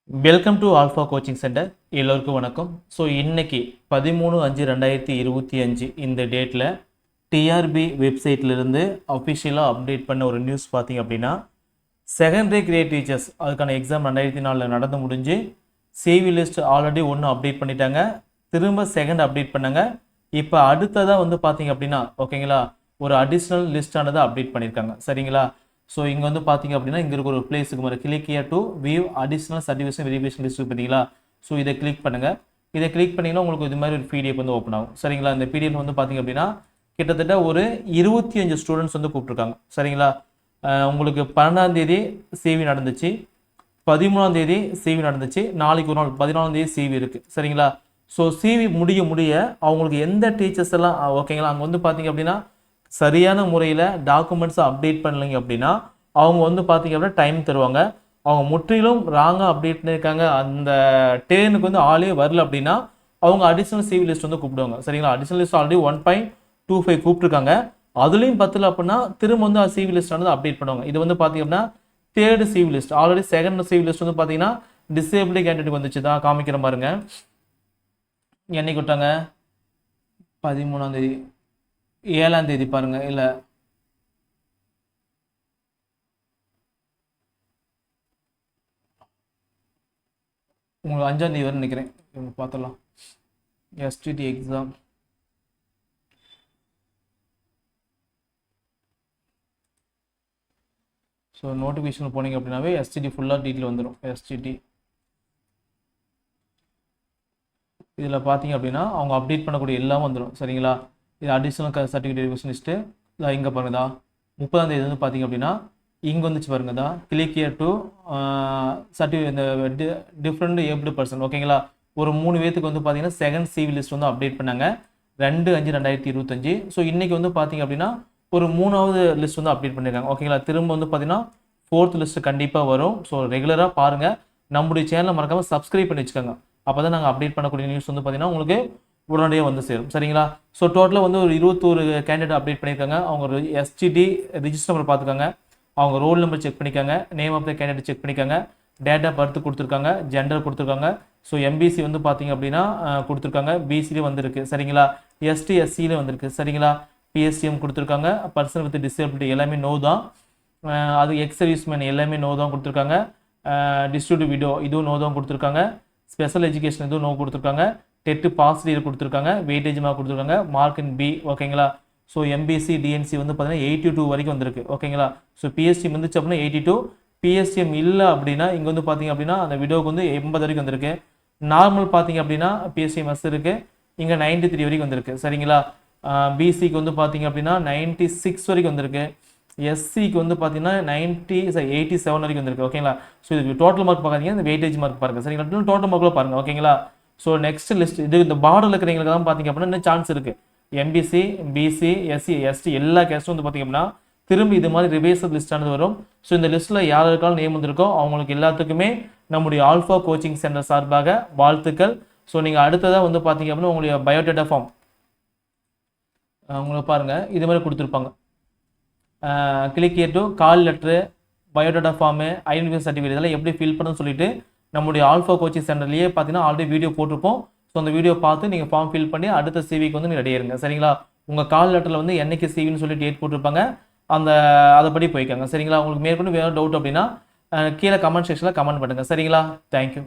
Welcome to alpha coaching centre. எல்லோருக்கும் வணக்கம். So இன்னைக்கு 13/5/2025 இந்த டேட்டில் டிஆர்பி வெப்சைட்லேருந்து அஃபிஷியலாக அப்டேட் பண்ண ஒரு நியூஸ் பார்த்தீங்க அப்படின்னா, செகண்டரி கிரேட் டீச்சர்ஸ் அதுக்கான எக்ஸாம் 2004 நடந்து முடிஞ்சு சிவி லிஸ்ட் ஆல்ரெடி ஒன்று அப்டேட் பண்ணிட்டாங்க, திரும்ப செகண்ட் அப்டேட் பண்ணாங்க. இப்போ அடுத்ததாக வந்து பார்த்தீங்க அப்படின்னா ஓகேங்களா, ஒரு அடிஷ்னல் லிஸ்டானதை அப்டேட் பண்ணியிருக்காங்க. சரிங்களா? ஸோ இங்கே வந்து பார்த்தீங்க அப்படின்னா இங்கே இருக்க ஒரு பிளேஸுக்கு மாதிரி click here to view additional certification verification list பார்த்தீங்களா? ஸோ இதை கிளிக் பண்ணுங்கள். இதை கிளிக் பண்ணிங்கன்னா உங்களுக்கு இது மாதிரி ஒரு பிடிஎஃப் வந்து ஓப்பன் ஆகும். சரிங்களா? இந்த பிடிஎஃப் வந்து பார்த்தீங்க அப்படின்னா கிட்டத்தட்ட ஒரு 25 ஸ்டூடெண்ட்ஸ் வந்து கூப்பிட்ருக்காங்க. சரிங்களா? உங்களுக்கு 12ஆம் தேதி சிவி நடந்துச்சு, 13ஆம் தேதி சிவி நடந்துச்சு, நாளைக்கு ஒரு நாள் 14ஆம் தேதி சிவி இருக்குது. சரிங்களா? ஸோ சிவி முடிய அவங்களுக்கு எந்த டீச்சர்ஸ் எல்லாம் ஓகேங்களா அங்கே வந்து பார்த்தீங்க அப்படின்னா சரியான முறையில் டாக்குமெண்ட்ஸை அப்டேட் பண்ணலைங்க அப்படின்னா அவங்க வந்து பார்த்தீங்க அப்படின்னா டைம் தருவாங்க. அவங்க முற்றிலும் ராங்காக அப்டேட் பண்ணியிருக்காங்க, அந்த டேனுக்கு வந்து ஆளே வரல அப்படின்னா அவங்க அடிஷனல் சிவி லிஸ்ட் வந்து கூப்பிடுவாங்க. சரிங்களா? அடிஷனல் லிஸ்ட் ஆல்ரெடி 1.25 கூப்பிட்டுருக்காங்க. அதுலேயும் பத்தில் அப்படின்னா திரும்ப வந்து சிவி லிஸ்ட் வந்து அப்டேட் பண்ணுவாங்க. இது வந்து பார்த்தீங்க அப்படின்னா third CV list. Already second CV list வந்து பார்த்தீங்கன்னா டிசேபிள் கேண்டிடேட் வந்துச்சு தான் காமிக்கிற பாருங்க. என்னைக்கு விட்டாங்க? 13ஆம் தேதி, 7ஆம் தேதி பாருங்க. இல்லை உங்களுக்கு 5ஆம் தேதி வரை நினைக்கிறேன். பார்த்துடலாம். எஸ்டிடி எக்ஸாம் ஸோ நோட்டிஃபிகேஷன் போனீங்க அப்படின்னாவே எஸ்டிடி ஃபுல்லாக டீட்டெயில் வந்துடும். எஸ்டிடி இதில் பார்த்தீங்க அப்படின்னா அவங்க அப்டேட் பண்ணக்கூடிய எல்லாம் வந்துடும். சரிங்களா? இது அடிஷ்னல் சர்டிஃபிகேட் வெரிஃபிகேஷன் லிஸ்ட்டு இங்கே பாருங்கதா 30ஆம் தேதி வந்து பார்த்தீங்க அப்படின்னா இங்கே வந்துச்சு பாருங்கதா கிளிக் ஹியர் டு சர்டிஃபிகேட் இந்த டிஃப்ரெண்ட் ஏபிள்டு பர்சன். ஓகேங்களா? ஒரு 3 பேத்துக்கு வந்து பார்த்தீங்கன்னா செகண்ட் சிவி லிஸ்ட் வந்து அப்டேட் பண்ணாங்க 2/5/2025. ஸோ இன்றைக்கி வந்து பார்த்தீங்க அப்படின்னா ஒரு 3ஆவது லிஸ்ட் வந்து அப்டேட் பண்ணியிருக்காங்க. ஓகேங்களா? திரும்ப வந்து பார்த்தீங்கன்னா 4th லிஸ்ட் கண்டிப்பாக வரும். ஸோ ரெகுலராக பாருங்கள், நம்முடைய சேனலை மறக்காமல் சப்ஸ்கிரைப் பண்ணி வச்சுக்கோங்க. அப்போ தான் நாங்கள் அப்டேட் பண்ணக்கூடிய நியூஸ் வந்து பார்த்தீங்கன்னா உங்களுக்கு உடனடியாக வந்து சேரும். சரிங்களா? ஸோ டோட்டலாக வந்து ஒரு 21 கேண்டிடேட் அப்டேட் பண்ணியிருக்காங்க. அவங்க ஒரு எஸ்டிடி ரிஜிஸ்டர் நம்பர் பார்த்துக்காங்க, அவங்க ரோல் நம்பர் செக் பண்ணிக்காங்க, name of the candidate check பண்ணிக்காங்க, டேட் ஆஃப் பர்த் கொடுத்துருக்காங்க, ஜெண்டர் கொடுத்துருக்காங்க. ஸோ எம்பிசி வந்து பார்த்தீங்க அப்படின்னா கொடுத்துருக்காங்க, பிசிலேயும் வந்திருக்கு. சரிங்களா? எஸ்டி எஸ்சியில் வந்திருக்கு. சரிங்களா? பிஎஸ்சிஎம் கொடுத்துருக்காங்க, பர்சன் வித் டிசபிலிட்டி எல்லாமே நோ தான். அது எக்ஸ் சர்வீஸ்மேன் எல்லாமே நோ தான் கொடுத்துருக்காங்க. டிஸ்ட்ரிபியூட் விடோ இதுவும் நோ தான் கொடுத்துருக்காங்க. ஸ்பெஷல் எஜுகேஷன் இதுவும் நோ கொடுத்துருக்காங்க. டெட்டு பாசிட்டிவ் கொடுத்துருக்காங்க, வெயிட்டேஜ் மார்க் கொடுத்துருக்காங்க, மார்க் இன் பி. ஓகேங்களா? ஸோ எம்பிசி டிஎன்சி வந்து பார்த்தீங்கன்னா 82 வரைக்கும் வந்திருக்கு. ஓகேங்களா? ஸோ பிஎஸ்சிஎம் வந்துச்சு அப்படின்னா 82, பிஎஸ்சிஎம் இல்லை அப்படின்னா இங்கே வந்து பார்த்தீங்க அப்படின்னா அந்த விடோவுக்கு வந்து 80 வரைக்கும் வந்திருக்கு. நார்மல் பார்த்தீங்க அப்படின்னா பிஎஸ்சிஎம்எஸ் இருக்குது, இங்கே 93 வரைக்கும் வந்திருக்கு. சரிங்களா? பிசிக்கு வந்து பார்த்தீங்க அப்படின்னா 96 வரைக்கும் வந்திருக்கு. எஸ்சிக்கு வந்து பார்த்தீங்கன்னா 87 வரைக்கும் வந்திருக்கு. ஓகேங்களா? ஸோ இது டோட்டல் மார்க் பார்க்காதீங்க, இந்த வெயிட்டேஜ் மார்க் பாருங்கள். சரிங்களா? டோட்டல் மார்க்கில் பாருங்கள். ஓகேங்களா? ஸோ நெக்ஸ்ட் லிஸ்ட் இது இந்த பார்டரில் இருக்கிறவங்களுக்கு தான் பார்த்தீங்க அப்படின்னா இன்னும் சான்ஸ் இருக்குது. எம்பிசி, பிசி, எஸ்சி, எஸ்டி எல்லா கேஸ்ட்டும் வந்து பார்த்தீங்க அப்படின்னா திரும்பி இது மாதிரி ரிவைசல் லிஸ்டானது வரும். ஸோ இந்த லிஸ்ட்டில் யார் இருக்காலும் நேம் வந்திருக்கோ அவங்களுக்கு எல்லாத்துக்குமே நம்முடைய ஆல்ஃபா கோச்சிங் சென்டர் சார்பாக வாழ்த்துக்கள். ஸோ நீங்கள் அடுத்ததாக வந்து பார்த்தீங்க அப்படின்னா உங்களுடைய பயோடேட்டா ஃபார்ம் உங்களுக்கு பாருங்கள் இது மாதிரி கொடுத்துருப்பாங்க. Click here to call letter, biodata form, identification certificate இதெல்லாம் எப்படி ஃபில் பண்ணணும்னு சொல்லிட்டு நம்முடைய ஆல்ஃபா கோச்சிங் சென்டர்லேயே பார்த்தீங்கன்னா ஆல்ரெடி வீடியோ போட்டிருப்போம். ஸோ அந்த வீடியோ பார்த்து நீங்கள் ஃபார்ம் ஃபில் பண்ணி அடுத்த சிவிக்கு வந்து நீங்கள் ரெடி ஆயிருங்க. சரிங்களா? உங்கள் கால் லெட்டரில் வந்து என்னைக்கு சிவின்னு சொல்லி டேட் போட்டிருப்பாங்க, அதைப்படி போய்க்காங்க. சரிங்களா? உங்களுக்கு மேற்கொண்டு வேறு டவுட் அப்படின்னா கீழே கமெண்ட் செக்ஷனில் கமெண்ட் பண்ணுங்கள். சரிங்களா? தேங்க்யூ.